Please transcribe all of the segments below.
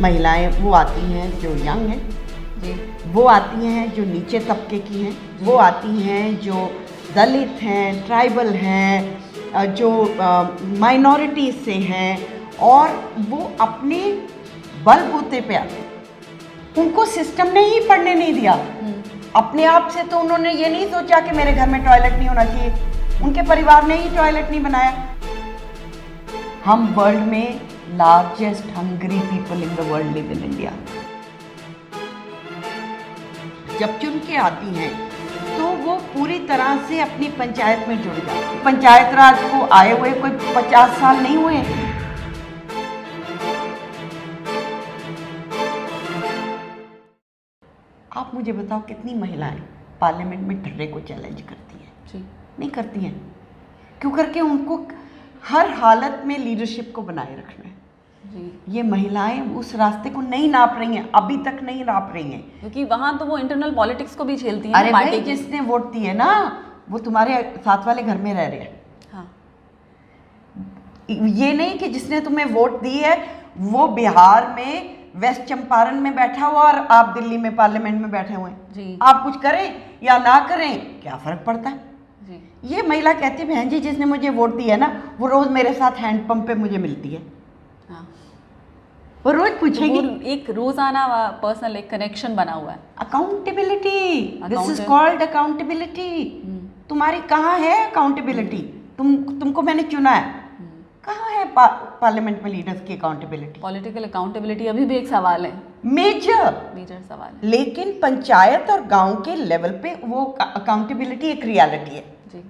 महिलाएं वो आती हैं जो यंग हैं जी वो आती हैं जो नीचे तबके की हैं, वो आती हैं जो दलित हैं, ट्राइबल हैं, जो माइनॉरिटीज से हैं, और वो अपने बलबूते पे आते हैं। उनको सिस्टम ने ही पढ़ने नहीं दिया। अपने आप से तो उन्होंने ये नहीं सोचा कि मेरे घर में टॉयलेट नहीं होना चाहिए, उनके परिवार ने ही टॉयलेट नहीं बनाया। हम वर्ल्ड में largest hungry people in the world live in India. जब चुन के आती हैं तो वो पूरी तरह से अपनी पंचायत में जुड़ जाती हैं। पंचायत राज को आए हुए कोई 50 साल नहीं हुए। आप मुझे बताओ कितनी महिलाएं पार्लियामेंट में ढर्रे को चैलेंज करती हैं? जी नहीं करती हैं। क्यों? करके उनको हर हालत में लीडरशिप को बनाए रखना है। जी ये महिलाएं उस रास्ते को नहीं नाप रही हैं, अभी तक नहीं नाप रही हैं। क्योंकि वहाँ तो वो इंटरनल पॉलिटिक्स को भी झेलती हैं अरे पार्टी भाई, की। जिसने वोट दिए ना वो तुम्हारे साथ वाले घर में रह रहे हैं। हाँ ये नहीं कि जिसने तुम्हें वोट दी है वो बिहार में वेस्ट चंपारण में बैठा हुआ और आप दिल्ली में पार्लियामेंट में बैठे हुए हैं। जी आप कुछ करें या ना करें, क्या फर्क पड़ता है? जी ये महिला कहती है बहन जी जिसने मुझे वोट दिया है ना वो रोज मेरे साथ हैंडपंप पे मुझे मिलती है, हाँ। वो रोज पूछेगी। वो एक रोजाना पर्सनल एक कनेक्शन बना हुआ है। Accountability, this is called accountability. तुम्हारी कहाँ है अकाउंटेबिलिटी? तुमको मैंने चुना है, कहाँ है पार्लियामेंट में लीडर्स की अकाउंटेबिलिटी? पॉलिटिकल अकाउंटेबिलिटी अभी भी एक सवाल है, मेजर सवाल है। लेकिन पंचायत और गांव के लेवल पे वो अकाउंटेबिलिटी एक रियलिटी है, जी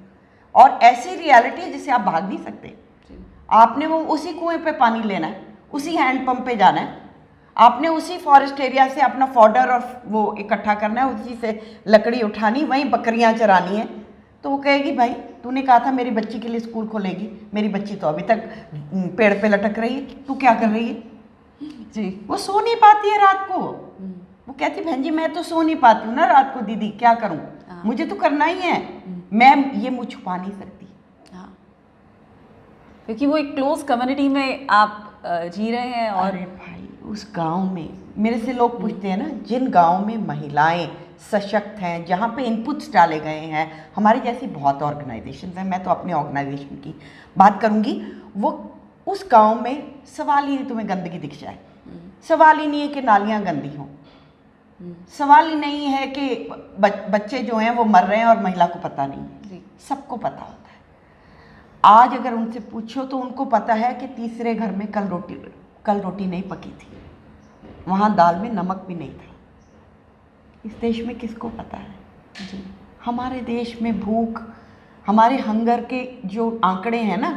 और ऐसी रियलिटी है जिससे आप भाग नहीं सकते। जी आपने वो उसी कुएं पे पानी लेना है, उसी हैंडपंप पे जाना है, आपने उसी फॉरेस्ट एरिया से अपना फॉडर और वो इकट्ठा करना है, उसी से लकड़ी उठानी, वहीं बकरियां चरानी है। तो वो कहेगी भाई तूने कहा था मेरी बच्ची के लिए स्कूल खोलेगी, मेरी बच्ची तो अभी तक पेड़ पे लटक रही है, तू क्या कर रही है? जी वो सो नहीं पाती है रात को। वो कहती बहन जी मैं तो सो नहीं पाती हूँ ना रात को, दीदी क्या करूँ, मुझे तो करना ही है, मैं ये मुँह छुपा नहीं सकती। हाँ, क्योंकि वो एक क्लोज कम्युनिटी में आप जी रहे हैं। और अरे भाई उस गांव में मेरे से लोग पूछते हैं ना, जिन गांव में महिलाएं सशक्त हैं, जहाँ पे इनपुट्स डाले गए हैं, हमारी जैसी बहुत ऑर्गेनाइजेशंस हैं, मैं तो अपने ऑर्गेनाइजेशन की बात करूँगी, वो उस गांव में सवाल ही नहीं तुम्हें गंदगी दिख जाए, सवाल ही नहीं है कि नालियाँ गंदी हों, सवाल ही नहीं है कि बच्चे जो हैं वो मर रहे हैं और महिला को पता नहीं है, सबको पता होता है। आज अगर उनसे पूछो तो उनको पता है कि तीसरे घर में कल रोटी नहीं पकी थी, वहाँ दाल में नमक भी नहीं था। इस देश में किसको पता है? जी हमारे देश में भूख, हमारे हंगर के जो आंकड़े हैं ना,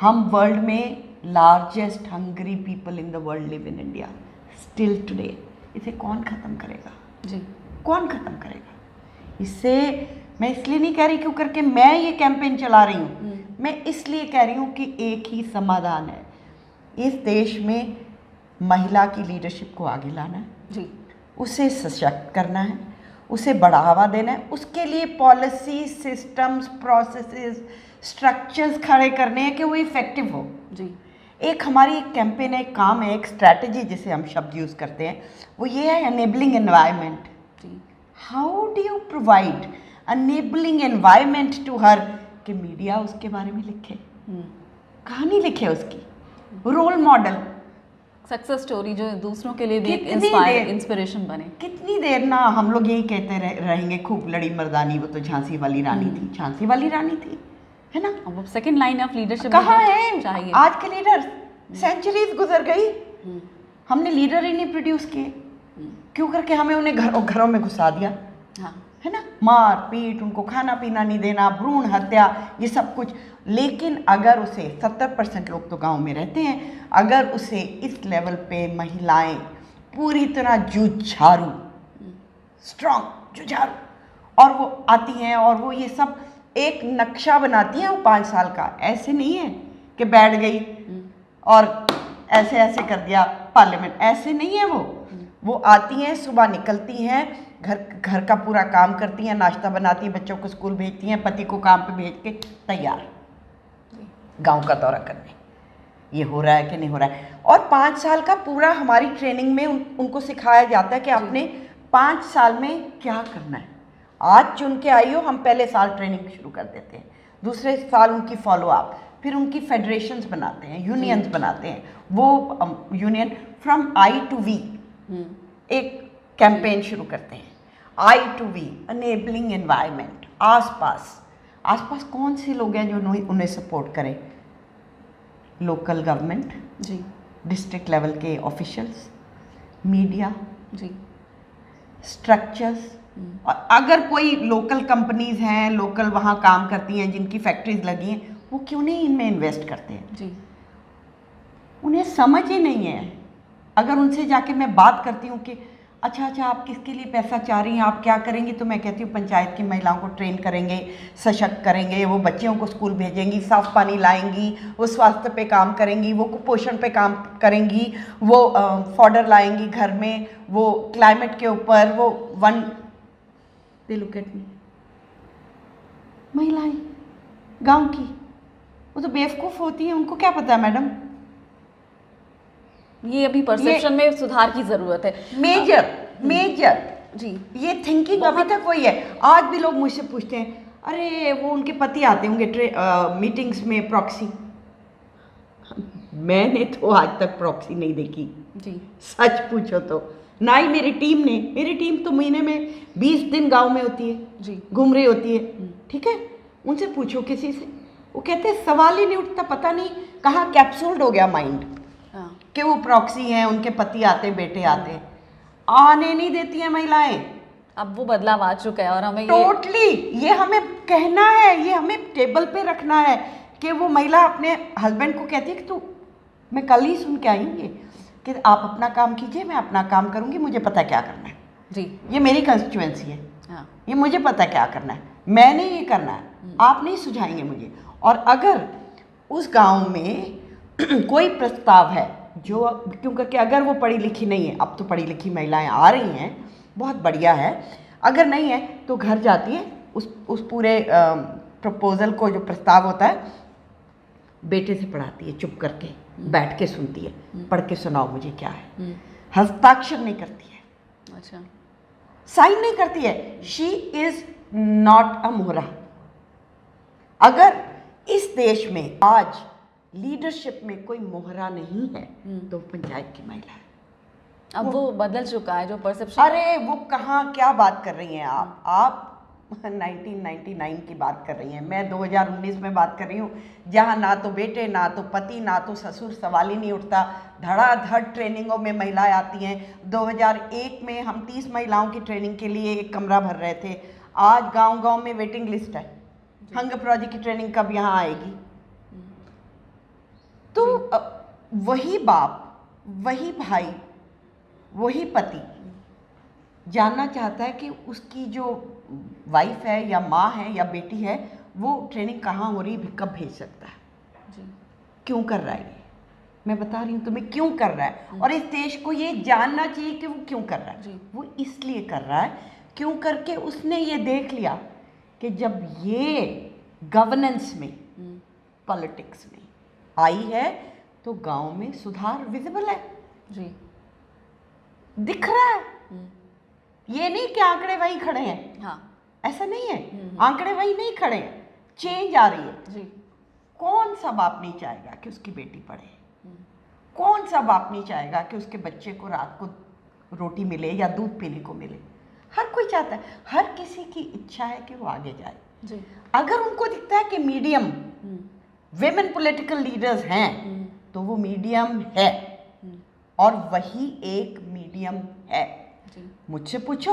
हम वर्ल्ड में largest hungry people in the world live in India still today. इसे कौन ख़त्म करेगा? जी कौन ख़त्म करेगा? इससे मैं इसलिए नहीं कह रही क्यों करके मैं ये कैंपेन चला रही हूँ, मैं इसलिए कह रही हूँ कि एक ही समाधान है, इस देश में महिला की लीडरशिप को आगे लाना है जी, उसे सशक्त करना है, उसे बढ़ावा देना है, उसके लिए पॉलिसी, सिस्टम्स, प्रोसेसेस, स्ट्रक्चर्स खड़े करने हैं कि वो इफेक्टिव हो जी। एक हमारी एक कैंपेन है, एक काम है, एक स्ट्रैटेजी जिसे हम शब्द यूज़ करते हैं, वो ये है एनेबलिंग एनवायरनमेंट जी। How do you provide enabling environment to her कि मीडिया उसके बारे में लिखे, कहानी लिखे, उसकी रोल मॉडल, सक्सेस स्टोरी जो दूसरों के लिए भी एक इंस्पिरेशन बने। कितनी देर ना हम लोग यही कहते रहेंगे खूब लड़ी मर्दानी, वो तो झांसी वाली रानी थी, झांसी वाली रानी थी, है ना? अब सेकंड लाइन ऑफ लीडरशिप कहाँ है चाहिए आज के लीडर? सेंचुरीज गुजर गई, हमने लीडर ही नहीं प्रोड्यूस किए। क्यों? करके हमें उन्हें घरों में घुसा दिया, हाँ है ना, मार पीट, उनको खाना पीना नहीं देना, भ्रूण हत्या, ये सब कुछ। लेकिन अगर उसे 70% लोग तो गांव में रहते हैं, अगर उसे इस लेवल पे महिलाएं पूरी तरह जुझारू, स्ट्रॉन्ग जुझारू, और वो आती हैं और वो ये सब एक नक्शा बनाती हैं, वो 5 साल का, ऐसे नहीं है कि बैठ गई और ऐसे ऐसे कर दिया पार्लियामेंट, ऐसे नहीं है। वो आती हैं, सुबह निकलती हैं, घर का पूरा काम करती हैं, नाश्ता बनाती हैं, बच्चों को स्कूल भेजती हैं, पति को काम पे भेज के तैयार गांव का दौरा करने। ये हो रहा है कि नहीं हो रहा है? और 5 साल का पूरा हमारी ट्रेनिंग में उनको सिखाया जाता है कि आपने 5 साल में क्या करना है। आज चुन के आई हो, हम पहले साल ट्रेनिंग शुरू कर देते हैं, दूसरे साल उनकी फॉलो अप, फिर उनकी फेडरेशंस बनाते हैं, यूनियंस बनाते हैं। वो union from I to we एक कैंपेन शुरू करते हैं। I to we enabling environment. आसपास कौन से लोग हैं जो उन्हें सपोर्ट करें? लोकल गवर्नमेंट जी, डिस्ट्रिक्ट लेवल के ऑफिशियल्स, मीडिया जी, स्ट्रक्चर्स, और अगर कोई लोकल कंपनीज हैं, लोकल वहाँ काम करती हैं, जिनकी फैक्ट्रीज लगी हैं, वो क्यों नहीं इनमें इन्वेस्ट करते हैं? जी, उन्हें समझ ही नहीं है। अगर उनसे जाके मैं बात करती हूँ कि अच्छा आप किसके लिए पैसा चाह रही हैं, आप क्या करेंगी, तो मैं कहती हूँ पंचायत की महिलाओं को ट्रेन करेंगे, सशक्त करेंगे, वो बच्चियों को स्कूल भेजेंगी, साफ पानी लाएंगी, वो स्वास्थ्य पे काम करेंगी, वो कुपोषण पे काम करेंगी, वो फॉडर लाएंगी घर में, वो क्लाइमेट के ऊपर, वो one they look at me. महिलाएं गांव की वो तो बेवकूफ़ होती हैं, उनको क्या पता है मैडम। ये अभी परसेप्शन में सुधार की जरूरत है। मेजर जी, ये थिंकिंग अभी तक वही है। आज भी लोग मुझसे पूछते हैं, अरे वो उनके पति आते होंगे मीटिंग्स में प्रॉक्सी। मैंने तो आज तक प्रॉक्सी नहीं देखी जी, सच पूछो तो, ना ही मेरी टीम तो महीने में 20 दिन गांव में होती है जी, घूम रही होती है, ठीक है। उनसे पूछो किसी से, वो कहते हैं सवाल ही नहीं उठता, पता नहीं कहाँ कैप्सूल्ड हो गया माइंड हाँ, कि वो प्रॉक्सी हैं, उनके पति आते बेटे आते, आने नहीं देती हैं महिलाएं। अब वो बदलाव आ चुका है और हमें टोटली ये हमें कहना है, ये हमें टेबल पे रखना है कि वो महिला अपने हस्बैंड को कहती है कि तू, मैं कल ही सुन के आई हूँ ये कि आप अपना काम कीजिए, मैं अपना काम करूँगी, मुझे पता क्या करना है, जी, ये मेरी कंस्टिट्यूएंसी है, हाँ, ये मुझे पता क्या करना है, मैंने ये करना है, आप नहीं सुझाएंगे मुझे। और अगर उस गांव में कोई प्रस्ताव है जो, क्योंकि अगर वो पढ़ी लिखी नहीं है, अब तो पढ़ी लिखी महिलाएं आ रही हैं, बहुत बढ़िया है, अगर नहीं है तो घर जाती है, उस पूरे प्रपोजल को, जो प्रस्ताव होता है, बेटे से पढ़ाती है, चुप करके बैठ के सुनती है, पढ़ के सुनाओ मुझे क्या है। हस्ताक्षर नहीं करती है, अच्छा, साइन नहीं करती है, शी इज नॉट अ मोहरा। अगर इस देश में आज लीडरशिप में कोई मोहरा नहीं है तो पंचायत की महिला है। अब वो बदल चुका है जो परसेप्शन। अरे वो कहाँ, क्या बात कर रही हैं आप 1999 की बात कर रही हैं, मैं 2019 में बात कर रही हूँ, जहाँ ना तो बेटे, ना तो पति, ना तो ससुर, सवाल ही नहीं उठता। धड़ाधड़ ट्रेनिंगों में महिलाएं आती हैं। 2001 में हम 30 महिलाओं की ट्रेनिंग के लिए एक कमरा भर रहे थे, आज गांव-गांव में वेटिंग लिस्ट है। हंग प्रोजेक्ट की ट्रेनिंग कब यहाँ आएगी? तो वही बाप, वही भाई, वही पति जानना चाहता है कि उसकी जो वाइफ है या माँ है या बेटी है, वो ट्रेनिंग कहाँ हो रही, कब भेज सकता है, जी, क्यों कर रहा है ये। मैं बता रही हूँ तुम्हें क्यों कर रहा है, और इस देश को ये जानना चाहिए कि वो क्यों कर रहा है। जी। वो इसलिए कर रहा है, क्यों करके उसने ये देख लिया कि जब ये गवर्नेंस में, पॉलिटिक्स में आई है तो गांव में सुधार विजिबल है, जी, दिख रहा है। ये नहीं कि आंकड़े वहीं खड़े हैं, हाँ, ऐसा नहीं है, आंकड़े वहीं नहीं खड़े हैं, चेंज आ रही है। जी, कौन सा बाप नहीं चाहेगा कि उसकी बेटी पढ़े? कौन सा बाप नहीं चाहेगा कि उसके बच्चे को रात को रोटी मिले या दूध पीने को मिले? हर कोई चाहता है, हर किसी की इच्छा है कि वो आगे जाए। जी, अगर उनको दिखता है कि मीडियम विमेन पॉलिटिकल लीडर्स हैं, तो वो मीडियम है, और वही एक मीडियम है। जी, मुझसे पूछो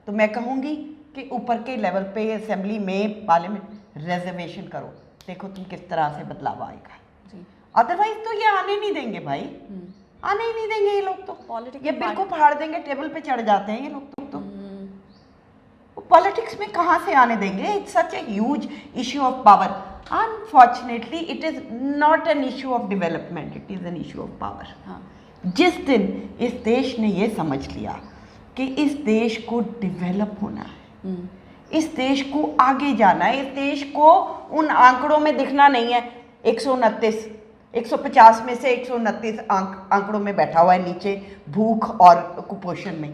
तो मैं कहूँगी कि ऊपर के लेवल पे, असेंबली में, पार्लियामेंट, रिजर्वेशन करो, देखो तुम किस तरह से बदलाव आएगा। जी, अदरवाइज तो ये आने नहीं देंगे भाई, आने ही नहीं देंगे ये लोग। तो Political ये बिल को फाड़ देंगे, टेबल पे चढ़ जाते हैं ये लोग। तो पॉलिटिक्स में कहाँ से आने देंगे? It's such a huge issue of power. Unfortunately it is not an issue of development, it is an issue of power. हाँ, जिस दिन इस देश ने ये समझ लिया कि इस देश को डेवलप होना है, इस देश को आगे जाना है, इस देश को उन आंकड़ों में दिखना नहीं है 129, 150 में से 129 आंकड़ों में बैठा हुआ है नीचे, भूख और कुपोषण में।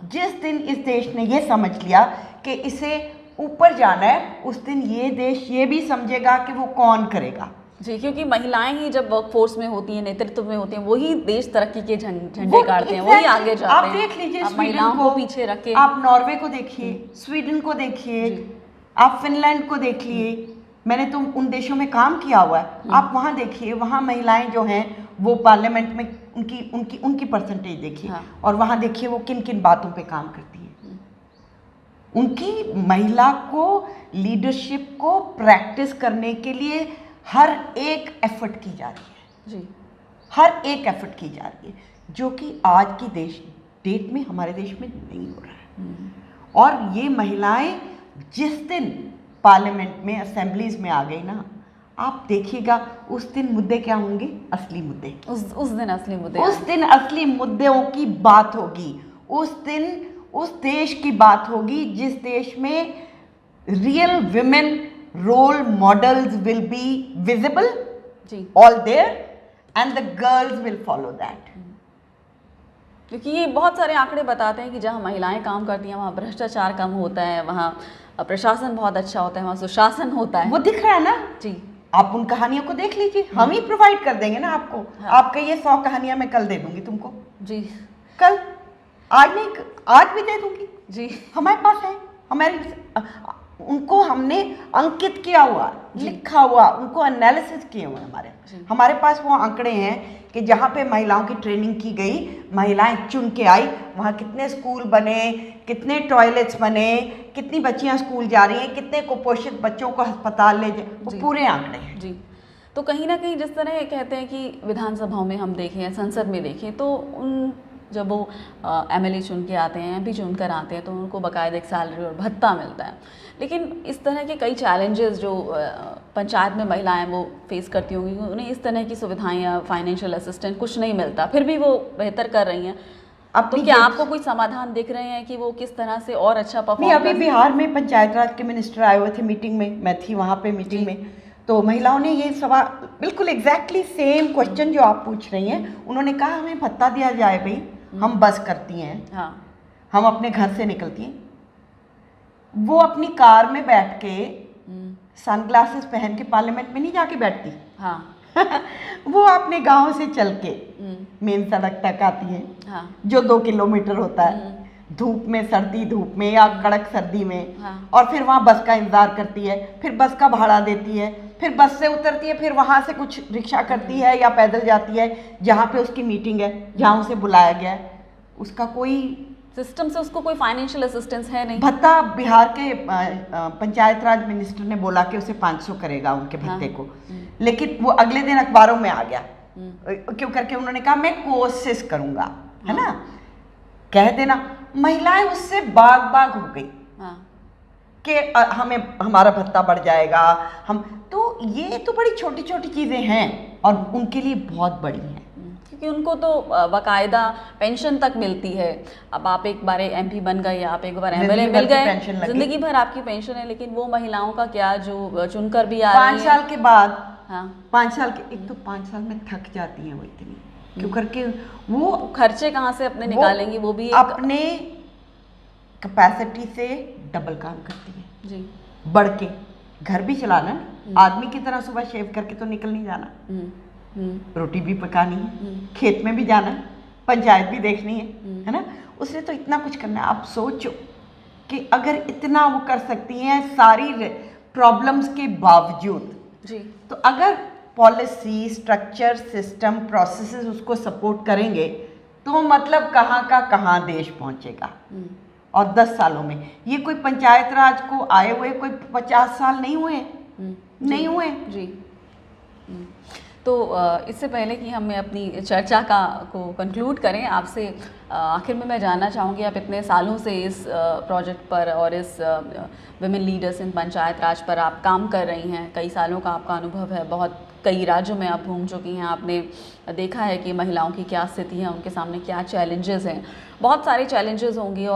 जिस दिन इस देश ने ये समझ लिया कि इसे ऊपर जाना है, उस दिन ये देश ये भी समझेगा कि वो कौन करेगा। जी, क्योंकि महिलाएं ही जब वर्कफोर्स में होती हैं, नेतृत्व में होती हैं, वही देश तरक्की के झंडे वो गाड़ते हैं, exactly, वही आगे जाते हैं। आप देख लीजिए आप स्वीडन महिलाओं को पीछे रख के, आप नॉर्वे को देखिए, स्वीडन को देखिए, आप फिनलैंड को देख लिए। मैंने तो उन देशों में काम किया हुआ है, आप वहाँ देखिए, वहाँ महिलाएं जो हैं वो पार्लियामेंट में उनकी उनकी उनकी परसेंटेज देखिए। हाँ। और वहाँ देखिए वो किन किन बातों पे काम करती है। उनकी महिला को लीडरशिप को प्रैक्टिस करने के लिए हर एक एफर्ट की जा रही है जी, हर एक एफर्ट की जा रही है, जो कि आज की डेट में हमारे देश में नहीं हो रहा है। और ये महिलाएं जिस दिन पार्लियामेंट में, असेंबलीज में आ गई ना, आप देखिएगा उस दिन मुद्दे क्या होंगे, असली मुद्दे। उस दिन असली मुद्दे, उस दिन असली मुद्दों की बात होगी। उस दिन उस देश की बात होगी जिस देश में real women role models will be visible, जी, all there, and the girls will follow that. क्योंकि ये बहुत सारे आंकड़े बताते हैं कि जहाँ महिलाएं काम करती हैं वहाँ भ्रष्टाचार कम होता है, वहाँ प्रशासन बहुत अच्छा होता है, वहाँ सुशासन होता है। वो दिख रहा है ना जी, आप उन कहानियों को देख लीजिए, हम ही प्रोवाइड कर देंगे ना आपको। हाँ। आपके ये 100 कहानियां मैं कल दे दूंगी तुमको, जी, कल, आज नहीं, आज भी दे दूंगी। जी, हमारे पास है, उनको हमने अंकित किया हुआ, लिखा हुआ, उनको एनालिसिस किए हुए हमारे पास वो आंकड़े हैं कि जहाँ पे महिलाओं की ट्रेनिंग की गई, महिलाएं चुन के आई, वहाँ कितने स्कूल बने, कितने टॉयलेट्स बने, कितनी बच्चियाँ स्कूल जा रही हैं, कितने कुपोषित बच्चों को अस्पताल ले जाए, वो पूरे आंकड़े हैं। जी। तो कहीं ना कहीं जिस तरह कहते हैं कि विधानसभाओं में हम देखें या संसद में देखें, तो उन जब वो एमएलए चुन के आते हैं, एमपी चुन कर आते हैं, तो उनको बाकायदा एक सैलरी और भत्ता मिलता है। लेकिन इस तरह के कई चैलेंजेस जो पंचायत में महिलाएं वो फेस करती होंगी, उन्हें इस तरह की सुविधाएं या फाइनेंशियल असिस्टेंस कुछ नहीं मिलता, फिर भी वो बेहतर कर रही हैं। अब तो क्या आपको कोई समाधान दिख रहे हैं कि वो किस तरह से और अच्छा परफॉर्म? अभी बिहार में पंचायत राज के मिनिस्टर आए हुए थे मीटिंग में, मैं थी वहाँ पे मीटिंग में, तो महिलाओं ने ये सवाल, बिल्कुल एग्जैक्टली सेम क्वेश्चन जो आप पूछ रही हैं, उन्होंने कहा हमें भत्ता दिया जाए भाई, हम बस करती हैं, हाँ, हम अपने घर से निकलती हैं, वो अपनी कार में बैठ के सनग्लासेस पहन के पार्लियामेंट में नहीं जाके बैठती। हाँ, वो अपने गांव से चल के मेन सड़क तक आती है, हाँ, जो 2 किलोमीटर होता है, धूप में, सर्दी धूप में या कड़क सर्दी में, हाँ। और फिर वहाँ बस का इंतजार करती है, फिर बस का भाड़ा देती है, फिर बस से उतरती है, फिर वहाँ से कुछ रिक्शा करती है या पैदल जाती है जहाँ पे उसकी मीटिंग है, जहाँ उसे बुलाया गया है। उसका कोई सिस्टम से उसको कोई फाइनेंशियल असिस्टेंस है नहीं। भत्ता बिहार के पंचायत राज मिनिस्टर ने बोला कि उसे 500 करेगा उनके भत्ते को, लेकिन वो अगले दिन अखबारों में आ गया, क्यों करके उन्होंने कहा मैं कोशिश करूंगा, है ना, कह देना। महिलाएं उससे बाग बाग हो गई कि हमें हमारा भत्ता बढ़ जाएगा, हम तो, ये तो बड़ी छोटी छोटी चीजें हैं और उनके लिए बहुत बड़ी हैं, क्योंकि उनको तो बाकायदा पेंशन तक मिलती है। अब आप एक बार एमपी बन गए या आप एक बार एमएलए मिल गए, जिंदगी भर आपकी पेंशन है, लेकिन वो महिलाओं का क्या जो चुनकर भी आ रही है 5 साल के बाद, हाँ, 5 साल के, एक तो 5 साल में थक जाती हैं वो इतनी, क्यों करके वो खर्चे कहाँ से अपने निकालेंगी, वो भी अपने कैपेसिटी से डबल काम करती है जी, बढ़ के। घर भी चलाना, आदमी की तरह सुबह शेव करके तो निकल नहीं जाना, रोटी भी पकानी है, खेत में भी जाना है, पंचायत भी देखनी है ना, उसने तो इतना कुछ करना है। आप सोचो कि अगर इतना वो कर सकती हैं सारी प्रॉब्लम्स के बावजूद जी, तो अगर पॉलिसी, स्ट्रक्चर, सिस्टम, प्रोसेसेस उसको सपोर्ट करेंगे तो मतलब कहाँ का कहाँ देश पहुँचेगा। और 10 सालों में, ये कोई पंचायत राज को आए हुए कोई 50 साल नहीं हुए, नहीं हुए जी। तो इससे पहले कि हम अपनी चर्चा को कंक्लूड करें, आपसे आखिर में मैं जानना चाहूँगी, आप इतने सालों से इस प्रोजेक्ट पर और इस विमेन लीडर्स इन पंचायत राज पर आप काम कर रही हैं, कई सालों का आपका अनुभव है, बहुत कई राज्यों में आप घूम चुकी हैं, आपने देखा है कि महिलाओं की क्या स्थिति है, उनके सामने क्या चैलेंजेस हैं, बहुत सारे चैलेंजेस होंगे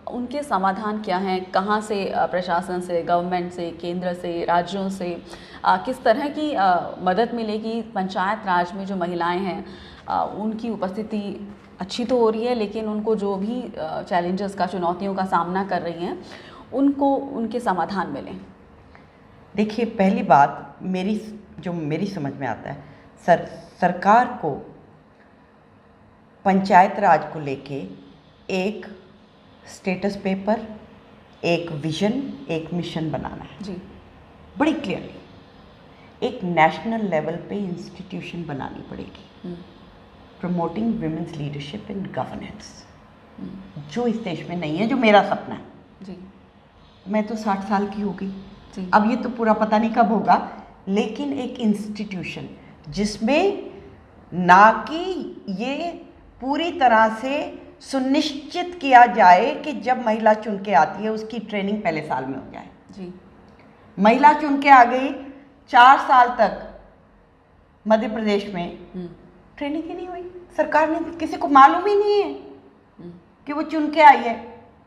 उनके समाधान क्या हैं, कहाँ से प्रशासन से, गवर्नमेंट से, केंद्र से, राज्यों से किस तरह की मदद मिलेगी? पंचायत राज में जो महिलाएं हैं उनकी उपस्थिति अच्छी तो हो रही है, लेकिन उनको जो भी चैलेंजेस का, चुनौतियों का सामना कर रही हैं, उनको उनके समाधान मिलें। देखिए, पहली बात मेरी समझ में आता है, सरकार को पंचायत राज को लेके एक स्टेटस पेपर, एक विजन, एक मिशन बनाना है जी, बड़ी क्लियरली। एक नेशनल लेवल पे इंस्टीट्यूशन बनानी पड़ेगी, promoting women's leadership in governance, जो इस देश में नहीं है, जो मेरा सपना है जी। मैं तो 60 साल की हो गई जी। अब, ये तो पूरा पता नहीं कब होगा, लेकिन एक इंस्टीट्यूशन जिसमें ना कि ये पूरी तरह से सुनिश्चित किया जाए कि जब महिला चुन के आती है उसकी ट्रेनिंग पहले साल में हो जाए। जी। महिला चुन के आ गई, 4 साल तक मध्य प्रदेश में ट्रेनिंग ही नहीं हुई, सरकार ने, किसी को मालूम ही नहीं है कि वो चुन के आई है,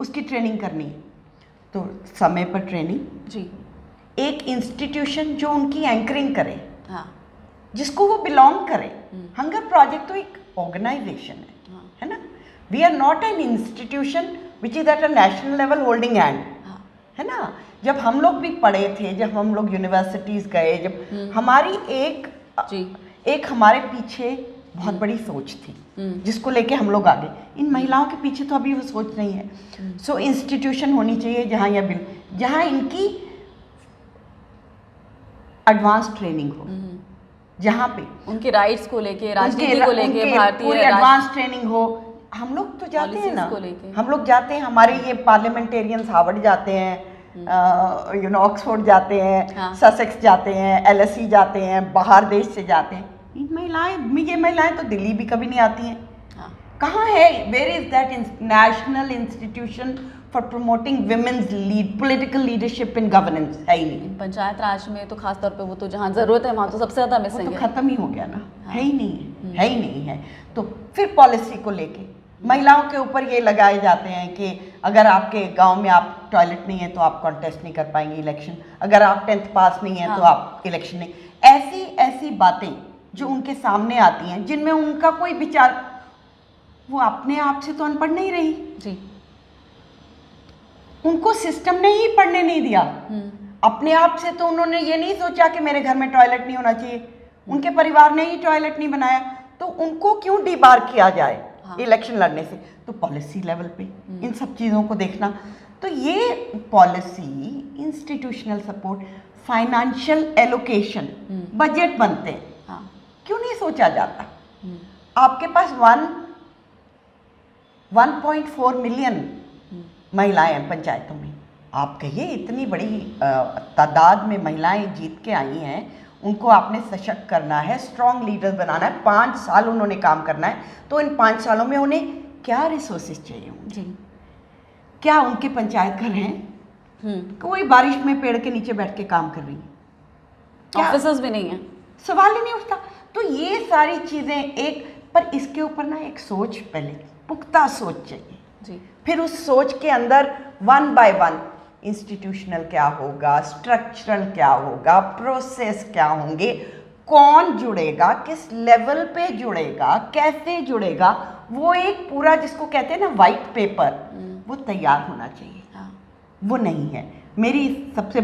उसकी ट्रेनिंग करनी है। तो समय पर ट्रेनिंग जी। एक इंस्टीट्यूशन जो उनकी एंकरिंग करे, हाँ। जिसको वो बिलोंग करे। हंगर प्रोजेक्ट तो एक ऑर्गेनाइजेशन है ना, we are not an institution which is at a national level holding hand, है ना। जब हम लोग भी पढ़े थे, जब हम लोग यूनिवर्सिटीज गए, जब हमारी एक हमारे पीछे बहुत बड़ी सोच थी जिसको लेके हम लोग आगे। इन महिलाओं के पीछे तो अभी वो सोच नहीं है। सो इंस्टीट्यूशन होनी चाहिए जहाँ इनकी एडवांस ट्रेनिंग हो, जहाँ पे उनके राइट्स को लेके, राजनीति को लेके, भारतीय एडवांस ट्रेनिंग हो। हम लोग तो जाते हैं ना, हम लोग जाते हैं, हमारे ये पार्लियामेंटेरियंस हार्वर्ड जाते हैं, ऑक्सफोर्ड जाते हैं, ससेक्स जाते हैं, LSE जाते हैं, बाहर देश से जाते हैं। ये महिलाएं तो दिल्ली भी कभी नहीं आती हैं। कहाँ है, where is that national institution for promoting women's political leadership in governance? है ही नहीं। पंचायत राज में तो खास तौर पे वो तो जहाँ जरूरत है वहाँ तो सबसे ज्यादा मिसिंग है। तो खत्म ही हो गया ना। है ही नहीं है ही नहीं है। तो फिर पॉलिसी को लेके महिलाओं के ऊपर ये लगाए जाते हैं कि अगर आपके गांव में आप टॉयलेट नहीं है तो आप कॉन्टेस्ट नहीं कर पाएंगे इलेक्शन, अगर आप 10th पास नहीं है तो आप इलेक्शन नहीं। ऐसी बातें जो उनके सामने आती हैं, जिनमें उनका कोई विचार, वो अपने आप से तो अनपढ़ नहीं रही जी, उनको सिस्टम ने ही पढ़ने नहीं दिया। अपने आप से तो उन्होंने ये नहीं सोचा कि मेरे घर में टॉयलेट नहीं होना चाहिए, उनके परिवार ने ही टॉयलेट नहीं बनाया, तो उनको क्यों डिबार किया जाए इलेक्शन लड़ने से? तो पॉलिसी लेवल पे इन सब चीज़ों को देखना। तो ये policy, institutional support, financial allocation, budget बनते हैं, क्यों नहीं सोचा जाता? आपके पास 1.4 मिलियन महिलाएं हैं पंचायतों में। आप कहिए इतनी बड़ी तादाद में महिलाएं जीत के आई हैं, उनको आपने सशक्त करना है, स्ट्रॉन्ग लीडर बनाना है, 5 साल उन्होंने काम करना है। तो इन 5 सालों में उन्हें क्या रिसोर्सेज चाहिए होंगे? जी। क्या उनके पंचायत घर हैं? कोई बारिश में पेड़ के नीचे बैठ के काम कर रही है? ऑफिसर्स भी नहीं है, सवाल ही नहीं उठता। तो ये सारी चीज़ें एक, पर इसके ऊपर ना एक सोच, पहले पुख्ता सोच चाहिए जी। फिर उस सोच के अंदर 1 बाय 1 इंस्टीट्यूशनल क्या होगा, स्ट्रक्चरल क्या होगा, प्रोसेस क्या होंगे, कौन जुड़ेगा, किस लेवल पे जुड़ेगा, कैसे जुड़ेगा, वो एक पूरा जिसको कहते हैं ना वाइट पेपर, वो तैयार होना चाहिए। वो नहीं है। मेरी सबसे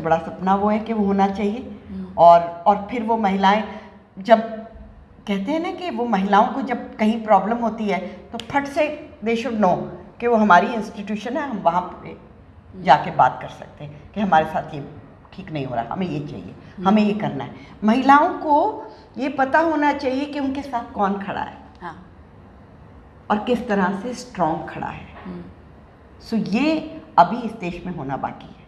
बड़ा सपना वो है कि वो होना चाहिए। और फिर वो महिलाएं, जब कहते हैं ना कि वो महिलाओं को जब कहीं प्रॉब्लम होती है तो फट से दे शुड नो कि वो हमारी इंस्टीट्यूशन है, हम वहाँ पे जाके बात कर सकते हैं कि हमारे साथ ये ठीक नहीं हो रहा, हमें ये चाहिए, हमें ये करना है। महिलाओं को ये पता होना चाहिए कि उनके साथ कौन खड़ा है और किस तरह से स्ट्रॉन्ग खड़ा है। सो ये अभी इस देश में होना बाकी है।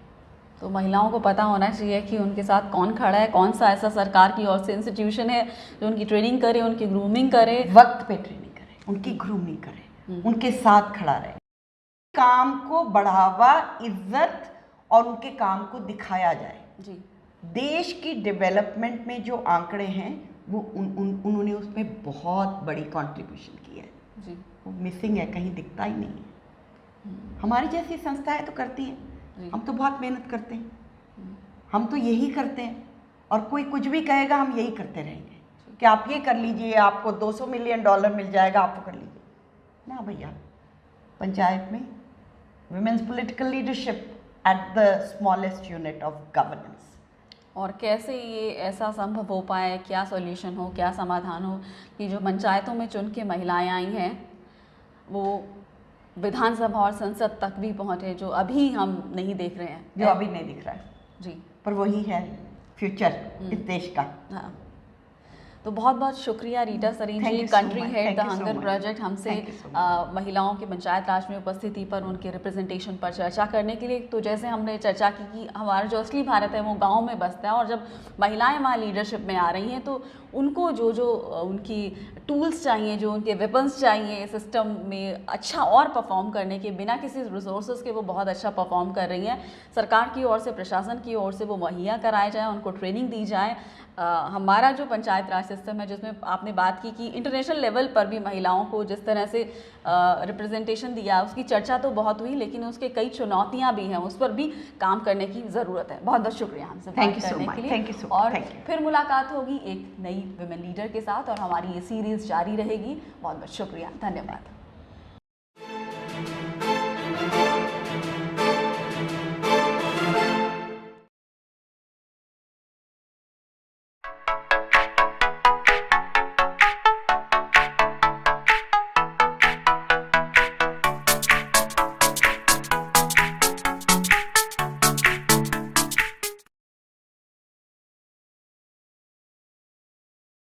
तो महिलाओं को पता होना चाहिए कि उनके साथ कौन खड़ा है, कौन सा ऐसा सरकार की ओर से इंस्टीट्यूशन है जो उनकी ट्रेनिंग करे, उनकी ग्रूमिंग करे, वक्त पे ट्रेनिंग करे, उनकी ग्रूमिंग करे, उनके साथ खड़ा रहे, काम को बढ़ावा, इज्जत और उनके काम को दिखाया जाए। जी। देश की डेवलपमेंट में जो आंकड़े हैं वो उन्होंने उसमें बहुत बड़ी कंट्रीब्यूशन की है। जी। वो मिसिंग है, कहीं दिखता ही नहीं है। हमारी जैसी संस्थाएं तो करती जी। हैं, हम तो बहुत मेहनत करते हैं, हम तो यही करते हैं, और कोई कुछ भी कहेगा हम यही करते रहेंगे कि आप ये कर लीजिए, आपको $200 मिलियन मिल जाएगा, आप वो कर लीजिए। ना भैया, पंचायत में women's political leadership at the smallest unit of governance। और कैसे ये ऐसा संभव हो पाए, क्या सॉल्यूशन हो, क्या समाधान हो कि जो पंचायतों में चुन के महिलाएं आई हैं वो विधानसभा और संसद तक भी पहुंचे, जो अभी हम नहीं देख रहे हैं, जो अभी नहीं दिख रहा है जी। पर वही है फ्यूचर इस देश का। हाँ, तो बहुत बहुत शुक्रिया Rita Sareen Thank ji, you so country much. Head Thank the you so hunger much. Project, हमसे Thank you so much. महिलाओं के पंचायत राज में उपस्थिति पर, उनके रिप्रेजेंटेशन पर चर्चा करने के लिए। तो जैसे हमने चर्चा की कि हमारा जो असली भारत है वो गांव में बसता है, और जब महिलाएं वहाँ लीडरशिप में आ रही हैं तो उनको जो जो उनकी टूल्स चाहिए, जो उनके वेपन्स चाहिए सिस्टम में अच्छा और परफॉर्म करने के, बिना किसी रिसोर्सेज के वो बहुत अच्छा परफॉर्म कर रही हैं। सरकार की ओर से, प्रशासन की ओर से वो मुहैया कराए जाए, उनको ट्रेनिंग दी जाए। हमारा जो पंचायत राज सिस्टम है, जिसमें आपने बात की कि इंटरनेशनल लेवल पर भी महिलाओं को जिस तरह से रिप्रेजेंटेशन दिया, उसकी चर्चा तो बहुत हुई, लेकिन उसके कई चुनौतियां भी हैं, उस पर भी काम करने की ज़रूरत है। बहुत बहुत शुक्रिया हमसे बात करने के लिए। Thank you so much. और फिर मुलाकात होगी एक नई विमेन लीडर के साथ, और हमारी ये सीरीज़ जारी रहेगी। बहुत बहुत शुक्रिया, धन्यवाद।